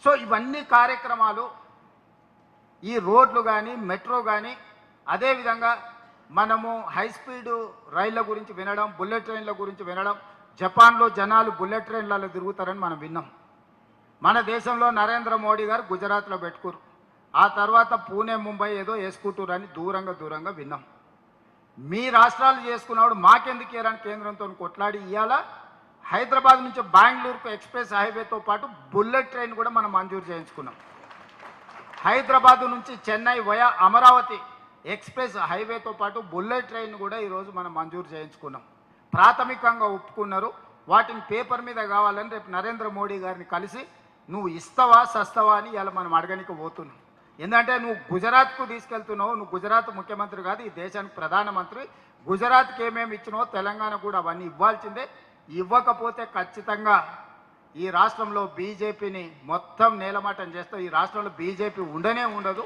So ఇవన్నీ కార్యక్రమాలు ఈ రోడ్లు కానీ మెట్రో కానీ అదేవిధంగా మనము హై స్పీడ్ రైళ్ల గురించి వినడం, బుల్లెట్ ట్రైన్ల గురించి వినడం, జపాన్లో జనాలు బుల్లెట్ ట్రైన్లలో తిరుగుతారని మనం విన్నాం. మన దేశంలో నరేంద్ర మోడీ గారు గుజరాత్లో పెట్టుకురు, ఆ తర్వాత పూణే ముంబై ఏదో వేసుకుంటారని దూరంగా విన్నాం. మీ రాష్ట్రాలు చేసుకున్నప్పుడు మాకెందుకు ఇయ్యారని కేంద్రంతో కొట్లాడి ఇవాళ హైదరాబాద్ నుంచి బెంగళూరుకు ఎక్స్ప్రెస్ హైవేతో పాటు బుల్లెట్ ట్రైన్ కూడా మనం మంజూరు చేయించుకున్నాం. హైదరాబాద్ నుంచి చెన్నై వయా అమరావతి ఎక్స్ప్రెస్ హైవేతో పాటు బుల్లెట్ ట్రైన్ కూడా ఈరోజు మనం మంజూరు చేయించుకున్నాం. ప్రాథమికంగా ఒప్పుకున్నారు. వాటిని పేపర్ మీద కావాలని రేపు నరేంద్ర మోడీ గారిని కలిసి నువ్వు ఇస్తావా సస్తావా అని ఇలా మనం అడగనికి పోతున్నాం. ఎందుకంటే నువ్వు గుజరాత్కు తీసుకెళ్తున్నావు, నువ్వు గుజరాత్ ముఖ్యమంత్రి కాదు, ఈ దేశానికి ప్రధానమంత్రి. గుజరాత్కి ఏమేమి ఇచ్చినావో తెలంగాణ కూడా అవన్నీ ఇవ్వాల్సిందే. ఇవ్వకపోతే ఖచ్చితంగా ఈ రాష్ట్రంలో బీజేపీని మొత్తం నేలమాటం చేస్తావు. ఈ రాష్ట్రంలో బీజేపీ ఉండనే ఉండదు.